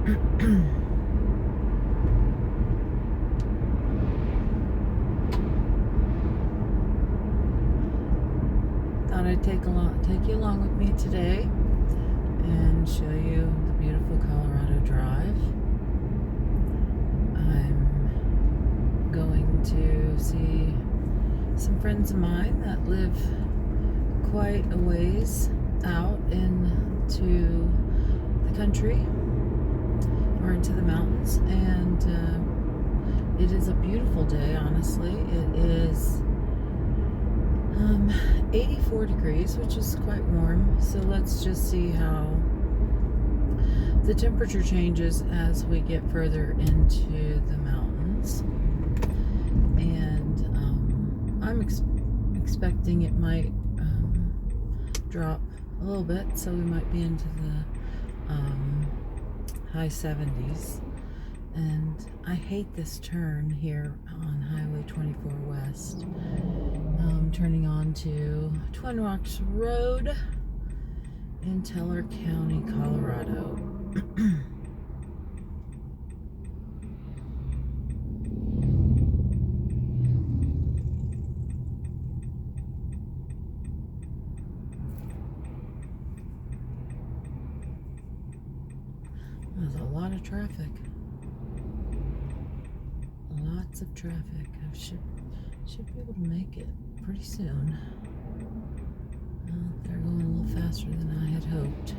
Thought I'd take you along with me today and show you the beautiful Colorado Drive. I'm going to see some friends of mine that live quite a ways out into the country or into the mountains, and it is a beautiful day. Honestly, it is 84 degrees, which is quite warm, so let's just see how the temperature changes as we get further into the mountains. And I'm expecting it might drop a little bit, so we might be into the high 70s. And I hate this turn here on Highway 24 West. Turning on to Twin Rocks Road in Teller County, Colorado. There's a lot of traffic. Lots of traffic. I should be able to make it pretty soon. They're going a little faster than I had hoped.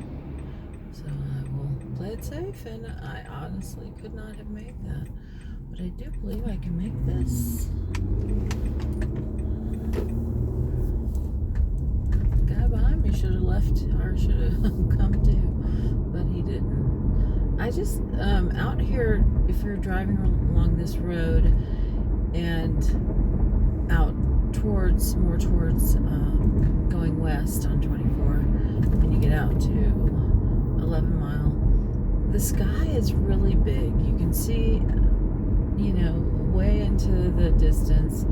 So I will play it safe, and I honestly could not have made that. But I do believe I can make this. The guy behind me should have left, or should have come too, but he didn't. I just, out here, if you're driving along this road and out more towards going west on 24, when you get out to 11 Mile, the sky is really big. You can see, way into the distance,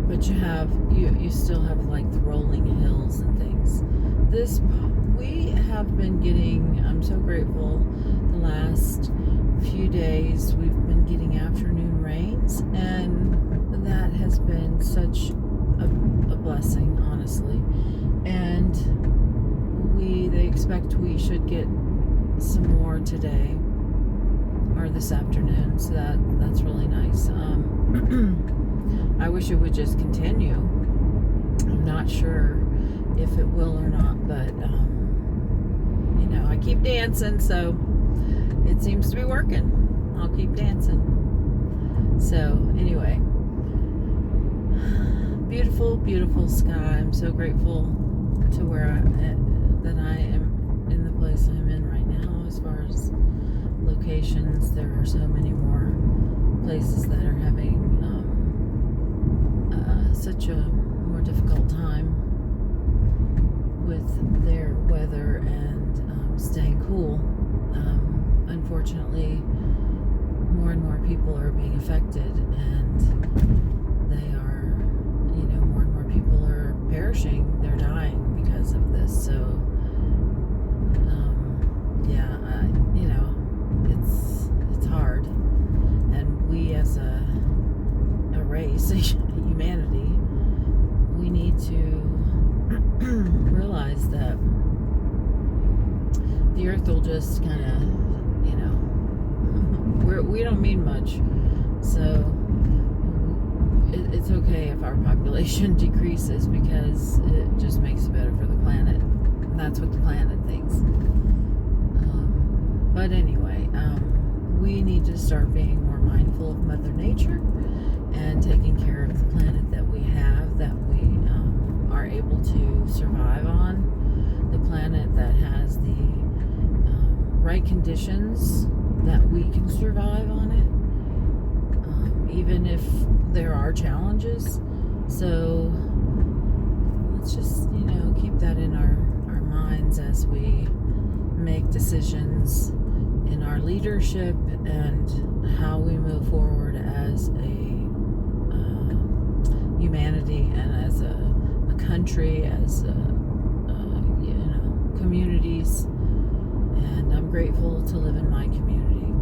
but you still have like the rolling hills and things. We have been getting, I'm so grateful, the last few days we've been getting afternoon rains, and that has been such a blessing, honestly. And they expect we should get some more today or this afternoon, so that's really nice. I wish it would just continue. I'm not sure if it will or not, but I keep dancing, so it seems to be working. I'll keep dancing. So anyway, beautiful, beautiful sky. I'm so grateful to that I am in the place I'm in right now. As far as locations, there are so many more places that are having such a more difficult time with their weather and staying cool. Unfortunately, more and more people are being affected, and they are, more and more people are perishing. They're dying because of this. So, it's hard. And we as a race, humanity, we need to realize that the earth will just kind of, we don't mean much, so it's okay if our population decreases, because it just makes it better for the planet, and that's what the planet thinks. But anyway, we need to start being more mindful of Mother Nature and taking care of the planet that we have, that we are able to survive on, the planet that has the right conditions that we can survive on it, even if there are challenges. So let's just, keep that in our minds as we make decisions in our leadership and how we move forward as a humanity, and as a country, as communities. grateful to live in my community.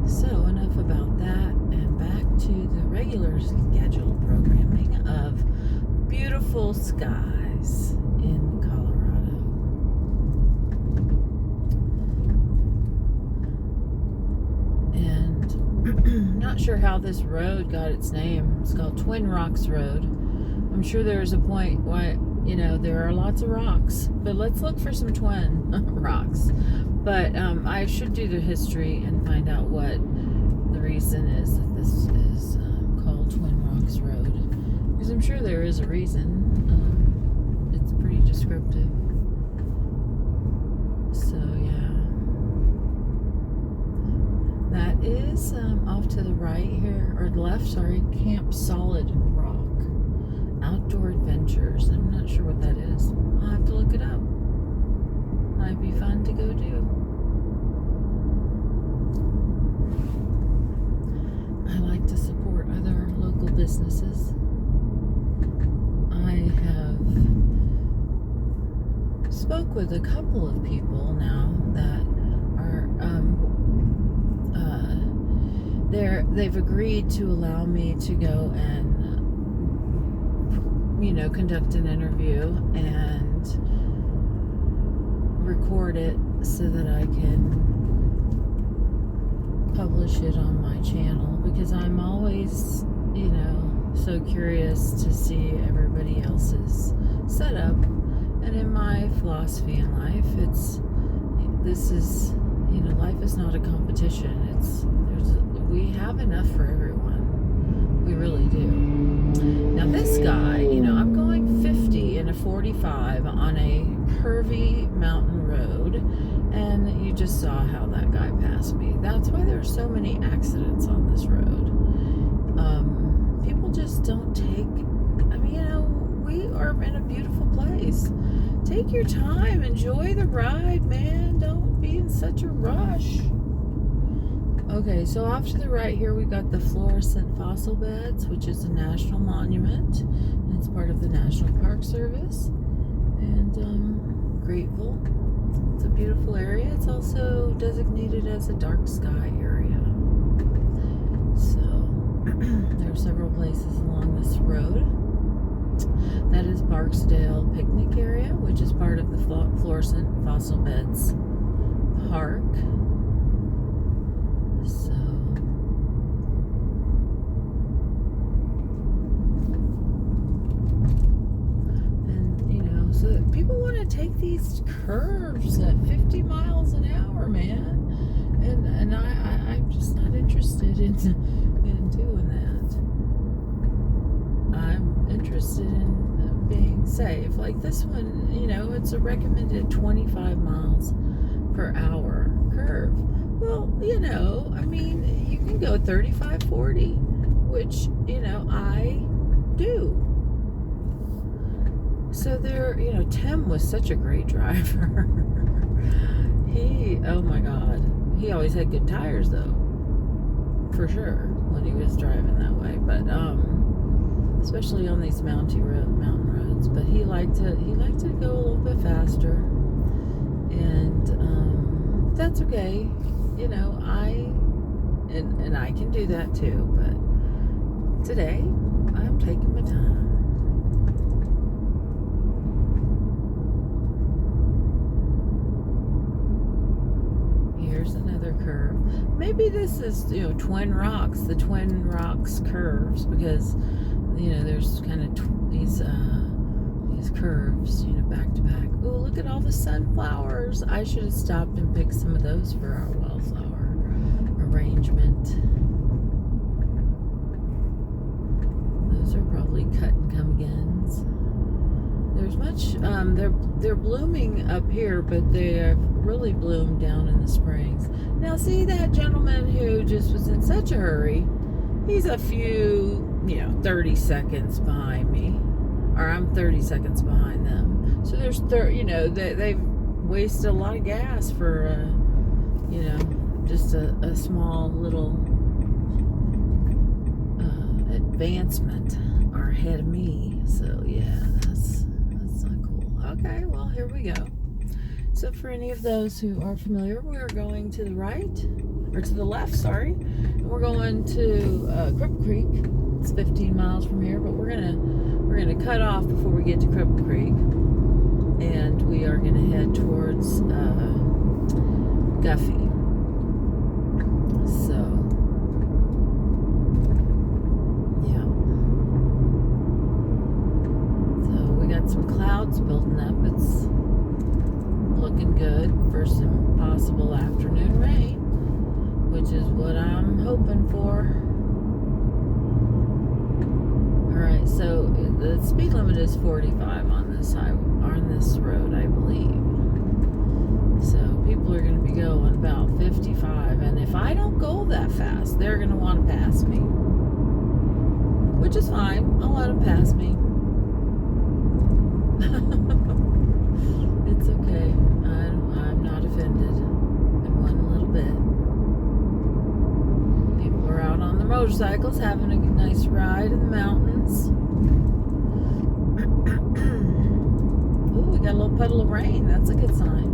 So enough about that, and back to the regular scheduled programming of beautiful skies in Colorado. And not sure how this road got its name. It's called Twin Rocks Road. I'm sure there's a point why, there are lots of rocks, but let's look for some twin rocks. But I should do the history and find out what the reason is that this is called Twin Rocks Road, because I'm sure there is a reason. It's pretty descriptive. So yeah, that is off to the right here, or the left, sorry, Camp Solid Rock Outdoor Adventures. I'm not sure what that is. I'll have to look it up. Might be fun to go do. I like to support other local businesses. I have spoke with a couple of people now that are they've agreed to allow me to go and conduct an interview and record it so that I can publish it on my channel, because I'm always, so curious to see everybody else's setup. And in my philosophy in life, life is not a competition. We have enough for everyone. We really do. Now this guy, I'm going 50 in a 45 on a curvy mountain road, and you just saw how that guy passed me. That's why there's so many accidents on this road. People just don't take, we are in a beautiful place. Take your time, enjoy the ride, man. Don't be in such a rush. Okay, so off to the right here, we've got the fluorescent fossil beds, which is a national monument. And it's part of the National Park Service. And grateful. It's a beautiful area. It's also designated as a dark sky area. So there are several places along this road. That is Barksdale Picnic Area, which is part of the Fluorescent Fossil Beds Park. So, and so that people want to take these curves at 50 miles an hour, man. And I'm just not interested in doing that. I'm interested in being safe. Like this one, it's a recommended 25 miles per hour curve. Well, you can go 35, 40, which, I do. So Tim was such a great driver. Oh my God. He always had good tires though, for sure, when he was driving that way. But, especially on these mountain roads. But he liked to go a little bit faster. And, that's okay. I can do that too, but today I'm taking my time. Here's another curve. Maybe this is, Twin Rocks, the Twin Rocks curves, because, there's kind of these curves, back to back. Oh, look at all the sunflowers. I should have stopped and picked some of those for our wildflower arrangement. Those are probably cut and come agains. There's much, they're blooming up here, but they have really bloomed down in the springs. Now see that gentleman who just was in such a hurry? He's a few, 30 seconds behind me. Or I'm 30 seconds behind them. So there's, they've wasted a lot of gas for, just a small little advancement are ahead of me. So yeah, that's not cool. Okay, well, here we go. So for any of those who are familiar, we're going to the right, or to the left, sorry. And we're going to Crip Creek. It's 15 miles from here, but we're gonna cut off before we get to Crip Creek, and we are gonna head towards Guffey. So yeah, so we got some clouds building up. It's looking good for some possible afternoon rain, which is what I'm hoping for. Alright, so the speed limit is 45 on this road, I believe. So people are going to be going about 55, and if I don't go that fast, they're going to want to pass me, which is fine. I'll let them pass me. It's okay. I'm not offended in one little bit. People are out on their motorcycles having a nice ride in the mountains. Ooh, we got a little puddle of rain. That's a good sign.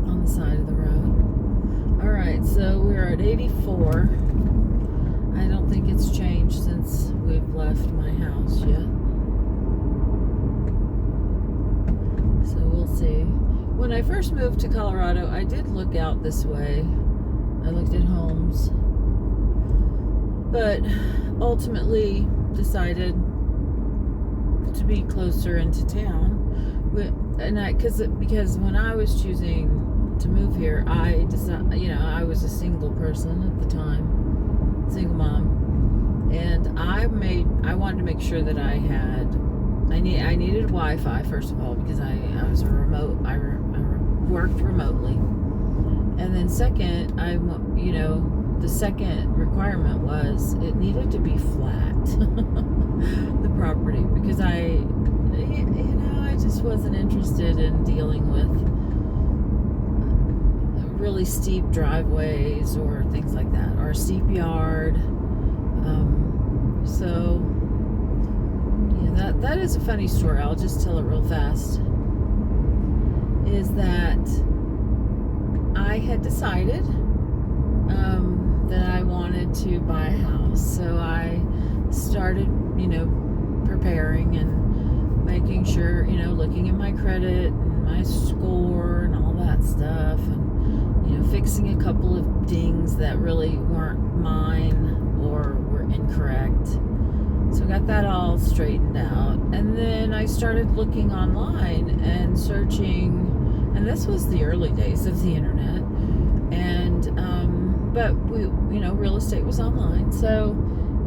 On the side of the road. Alright, so we're at 84. I don't think it's changed since we've left my house yet. So we'll see. When I first moved to Colorado, I did look out this way. I looked at homes, but ultimately decided to be closer into town. Because when I was choosing to move here, I decided, I was a single person at the time, single mom, and I wanted to make sure that I needed Wi-Fi, first of all, because I was a remote. I worked remotely, and then second, the second requirement was it needed to be flat, the property, because I just wasn't interested in dealing with really steep driveways or things like that, or a steep yard. So yeah, that is a funny story. I'll just tell it real fast. Is that I had decided that I wanted to buy a house, so I started, preparing and making sure, looking at my credit and my score and all that stuff, and fixing a couple of dings that really weren't mine or were incorrect. So I got that all straightened out, and then I started looking online and searching, and this was the early days of the internet, and but real estate was online. So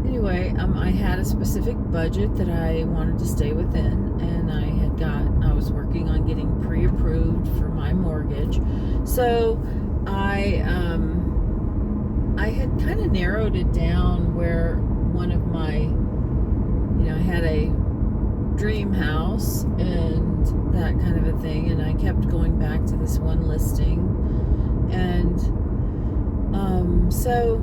anyway, I had a specific budget that I wanted to stay within, and I was working on getting pre-approved for my mortgage. So I had kind of narrowed it down where one of my, I had a dream house and that kind of a thing, and I kept going back to this one listing, and so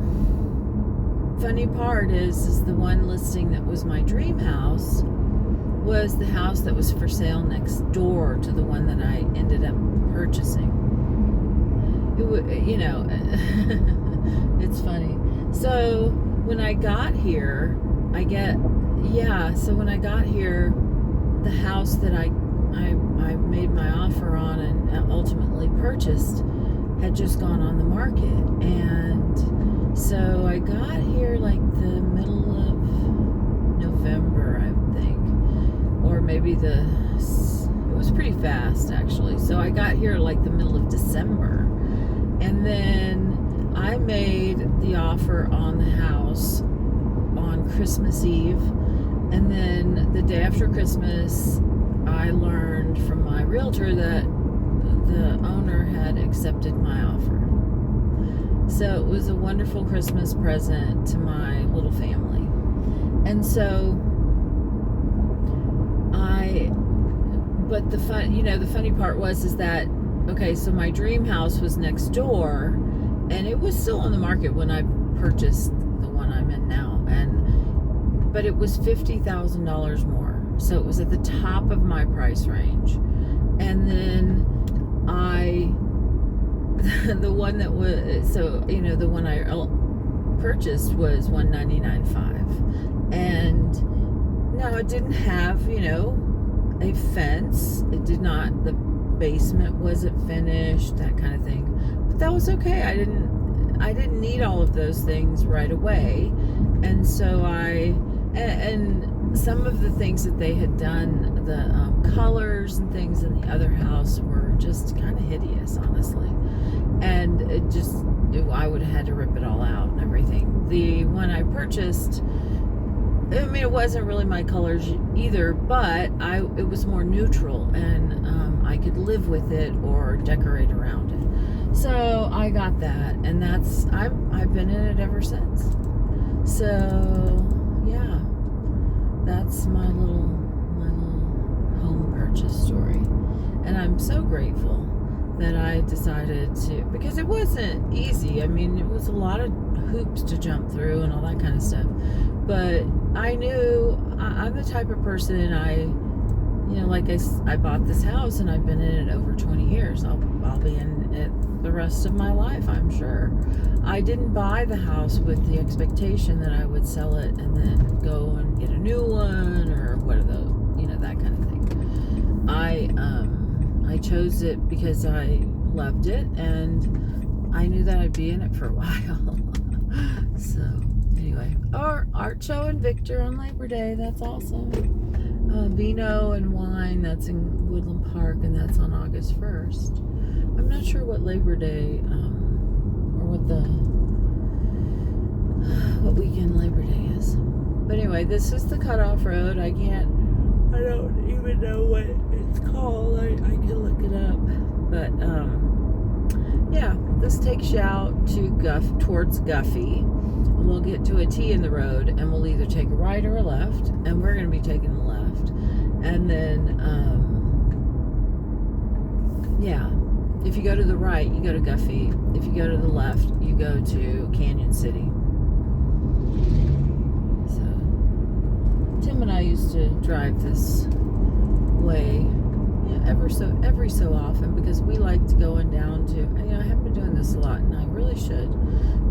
funny part is the one listing that was my dream house was the house that was for sale next door to the one that I ended up purchasing. It's funny. So when I got here, when I got here, the house that I made my offer on and ultimately purchased had just gone on the market, and so I got here like the middle of November, I think, or maybe it was pretty fast actually. So I got here like the middle of December, and then I made the offer on the house on Christmas Eve, and then the day after Christmas, I learned from my realtor that the owner had accepted my offer. So it was a wonderful Christmas present to my little family. And so the funny part is that, okay, so my dream house was next door, and it was still on the market when I purchased the one I'm in now, but it was $50,000 more. So it was at the top of my price range. And then the one that was, so, the one I purchased was $199.5. And no, it didn't have, a fence. It did not, the basement wasn't finished, that kind of thing. But that was okay. I didn't need all of those things right away. And so and some of the things that they had done, the colors and things in the other house were just kind of hideous, honestly. And I would have had to rip it all out and everything. The one I purchased, it wasn't really my colors either, but it was more neutral, and I could live with it or decorate around it. So I got that, and I've been in it ever since. So yeah, that's my little home purchase story, and I'm so grateful that I decided to, because it wasn't easy. I mean, it was a lot of hoops to jump through and all that kind of stuff. But I knew I'm the type of person, I bought this house and I've been in it over 20 years. I'll be in it the rest of my life, I'm sure. I didn't buy the house with the expectation that I would sell it and then go and get a new one or what are those, that kind of thing. I chose it because I loved it and I knew that I'd be in it for a while. So anyway, our art show in Victor on Labor Day, that's awesome. Vino and Wine, that's in Woodland Park, and that's on August 1st. I'm not sure what Labor Day, or what weekend Labor Day is. But anyway, this is the cutoff road. I don't even know what it's called. I can look it up. But, yeah, this takes you out to towards Guffey. And we'll get to a T in the road, and we'll either take a right or a left, and we're going to be taking the left. And then, yeah, if you go to the right, you go to Guffey. If you go to the left, you go to Canyon City. So, Tim and I used to drive this way every so often because we like to go down to, I haven't been doing this a lot, and I really should,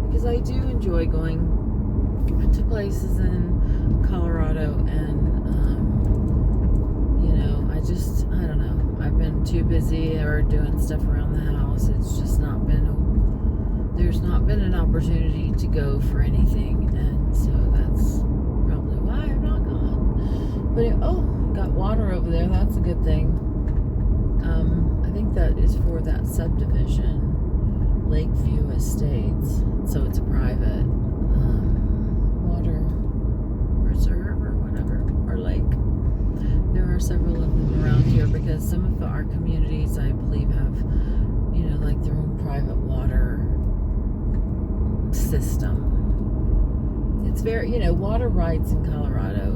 because I do enjoy going to places in Colorado, and I don't know, I've been too busy or doing stuff around the house. It's just there's not been an opportunity to go for anything, and so that's probably why I've not gone. But got water over there, that's a good thing. I think that is for that subdivision, Lakeview Estates, so it's a private water reserve or whatever, or lake. There are several of them around here because some of our communities, I believe, have, like their own private water system. It's very, water rights in Colorado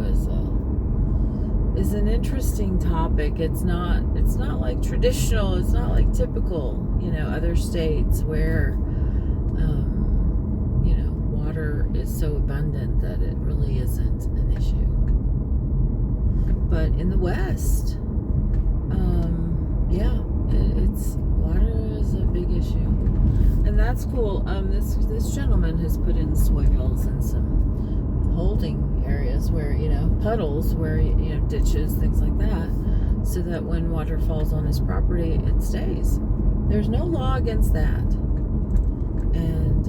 is an interesting topic. It's not like traditional, it's not like typical, other states where, water is so abundant that it really isn't an issue. But in the West, it's water is a big issue, and that's cool. This gentleman has put in swales and some holding areas where puddles, where ditches, things like that, so that when water falls on his property, it stays. There's no law against that, and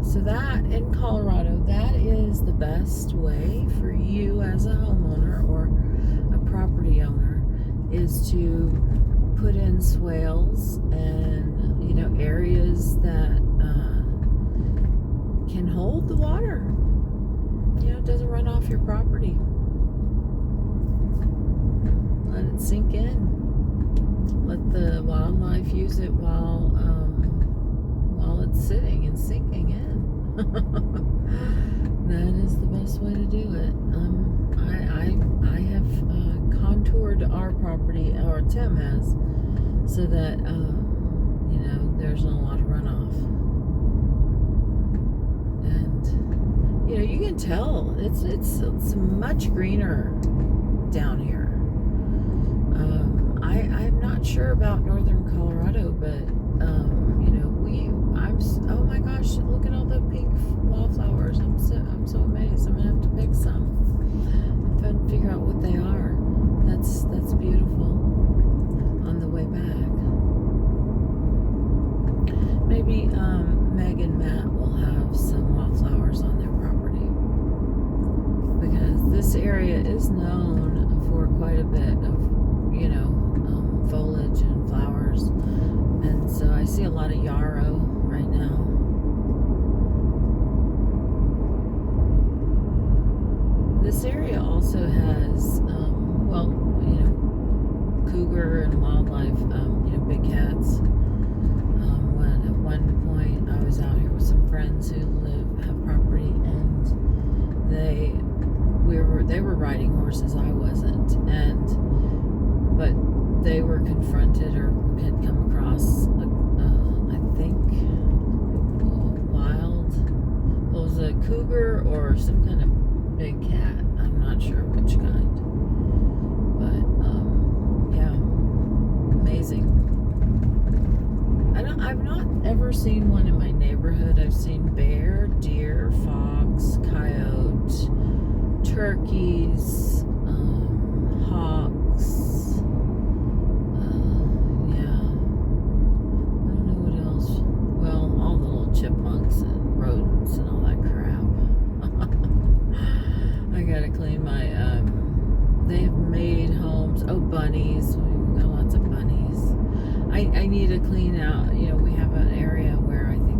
so that in Colorado, that is the best way for you as a homeowner or a property owner, is to put in swales and areas that can hold the water. It doesn't run off your property. Let it sink in. Let the wildlife use it while it's sitting and sinking in. That is the best way to do it. I have contoured our property, or Tim has, so that there's not a lot of runoff, and you can tell it's much greener down here. I'm not sure about northern Colorado, but oh my gosh, look at all the pink wallflowers. I'm so amazed. I'm gonna have to pick some and figure out what they are. That's beautiful. On the way back, maybe Meg and Matt will have some wallflowers on their property, because this area is known for quite a bit of foliage and flowers, and so I see a lot of yarrow right now. This area also has cougar and wildlife, big cats. At one point I was out here with some friends who have property, and they were riding horses. I wasn't, but they were confronted or had come across I think it was a cougar or some kind of big cat. I'm not sure which kind, but yeah, amazing. I've not ever seen one in my neighborhood. I've seen bear, deer, fox, coyote, turkeys, hawks. Chipmunks and rodents and all that crap. I gotta clean my they have made homes. Oh, bunnies. We've got lots of bunnies. I need to clean out, we have an area where I think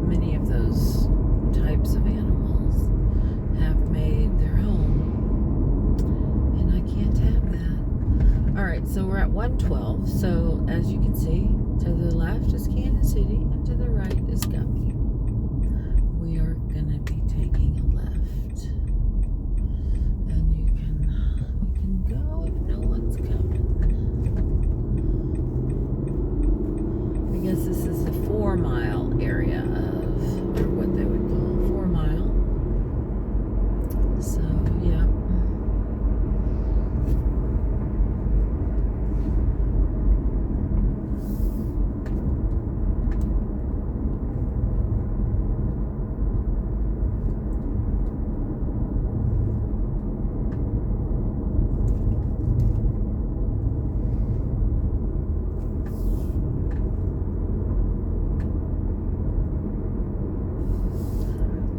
many of those types of animals have made their home, and I can't have that. Alright, so we're at 112. So as you can see, to the left is Kansas City, and to the right is Guppy. We are going to be taking a left. And we can go if no one's coming. I guess this is the 4 mile area or what they would call 4 mile. So, yeah.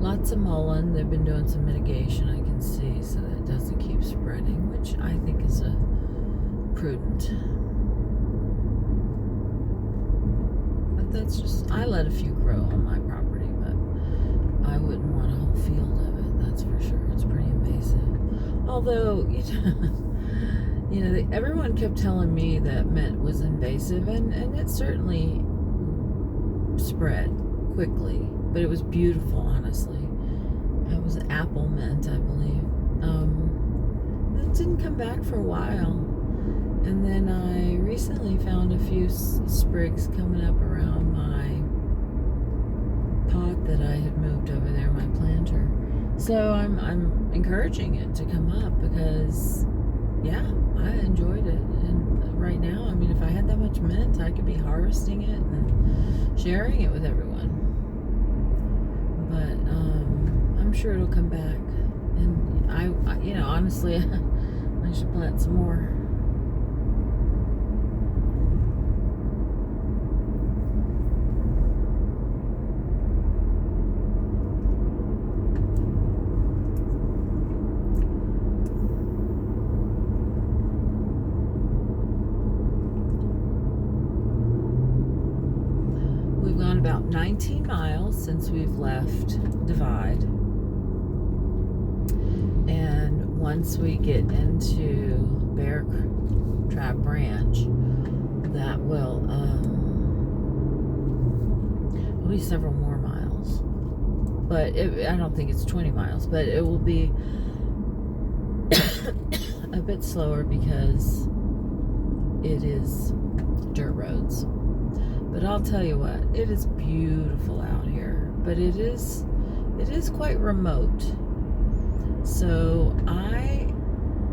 Lots of mullein. They've been doing some mitigation, I can see, so that it doesn't keep spreading, which I think is prudent. But that's just, I let a few grow on my property, but I wouldn't want a whole field of it, that's for sure. It's pretty amazing. Although, everyone kept telling me that mint was invasive, and it certainly spread quickly, but it was beautiful, honestly. It was apple mint, I believe. It didn't come back for a while, and then I recently found a few sprigs coming up around my pot that I had moved over there, my planter. So I'm encouraging it to come up, because yeah, I enjoyed it. And right now, I mean, if I had that much mint, I could be harvesting it and sharing it with everyone. But I'm sure it'll come back, and I honestly, I should plant some more. We've gone about 19 miles since we've left Divide, and once we get into Bear Trap Branch, that will be several more miles, but I don't think it's 20 miles, but it will be a bit slower because it is dirt roads. But I'll tell you what, it is beautiful out here, but it is quite remote. So I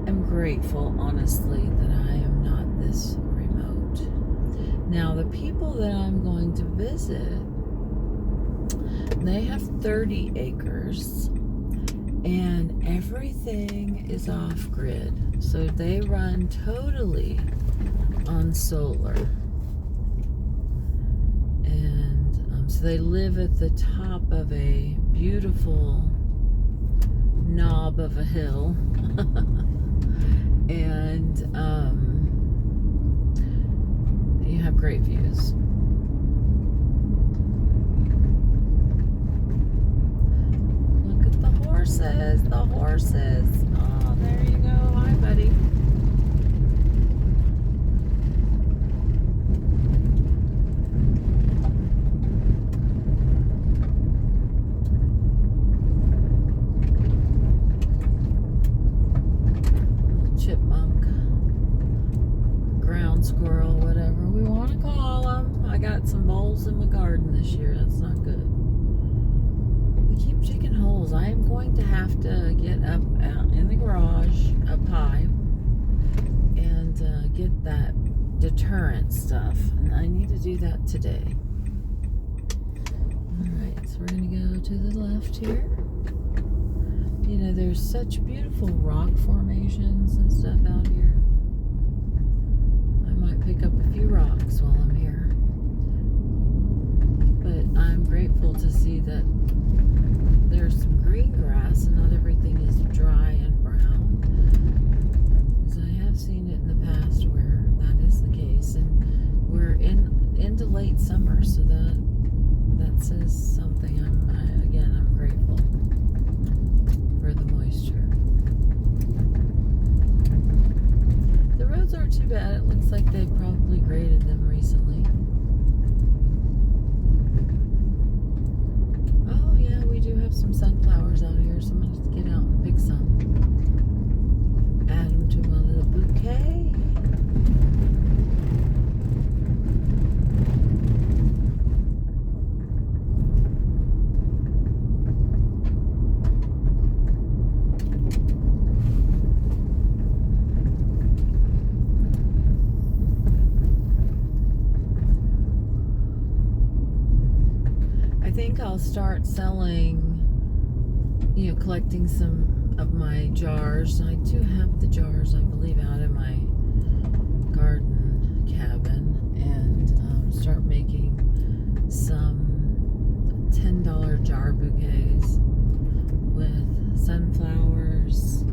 am grateful, honestly, that I am not this Now, the people that I'm going to visit, they have 30 acres and everything is off grid. So they run totally on solar. And so they live at the top of a beautiful knob of a hill. And you have great views. Look at the horses, the horses. Oh, there you go. Hi, buddy. Chipmunk, ground squirrel, whatever we want to call them. I got some voles in my garden this year. That's not good. We keep digging holes. I am going to have to get up out in the garage, up high, and get that deterrent stuff. And I need to do that today. Alright, so we're going to go to the left here. You know, there's such beautiful rock formations and stuff out here. I might pick up a few rocks while I'm here. But I'm grateful to see that there's some green grass and not everything is dry and brown. Because I have seen it in the past where that is the case. And we're into late summer, so that says something. I'm grateful for the moisture. The roads aren't too bad. It looks like they probably graded them recently. Oh yeah, we do have some sunflowers out here, so I'm gonna have to get out and pick some. Add them to my little bouquet. I think I'll start selling, collecting some of my jars. I do have the jars, I believe, out in my garden cabin, and start making some $10 jar bouquets with sunflowers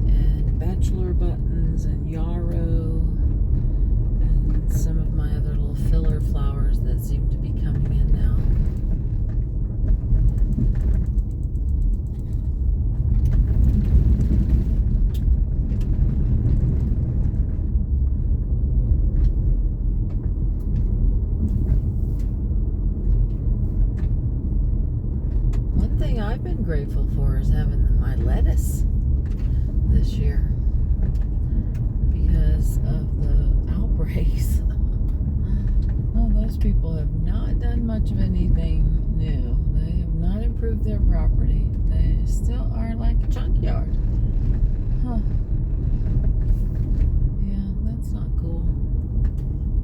and bachelor buttons and yarrow and some of my other little filler flowers that seem to be coming in now. One thing I've been grateful for is having my lettuce this year because of the outbreaks. Well, those people have not done much of anything new. They have not improved their property. They still are like a junkyard. Huh. Yeah, that's not cool.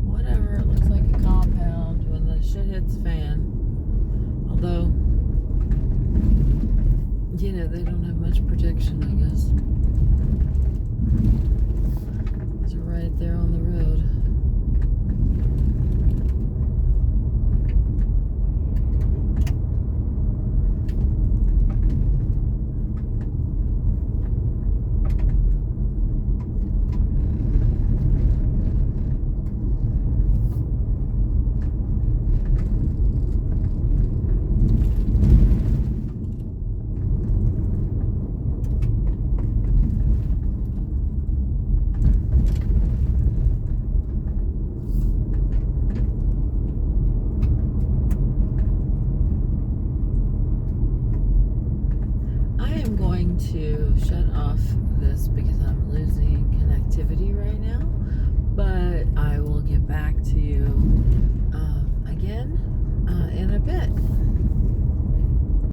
Whatever, it looks like a compound when the shit hits the fan. Although, they don't have much protection, I guess. They're right there on the road. To shut off this because I'm losing connectivity right now, but I will get back to you again in a bit.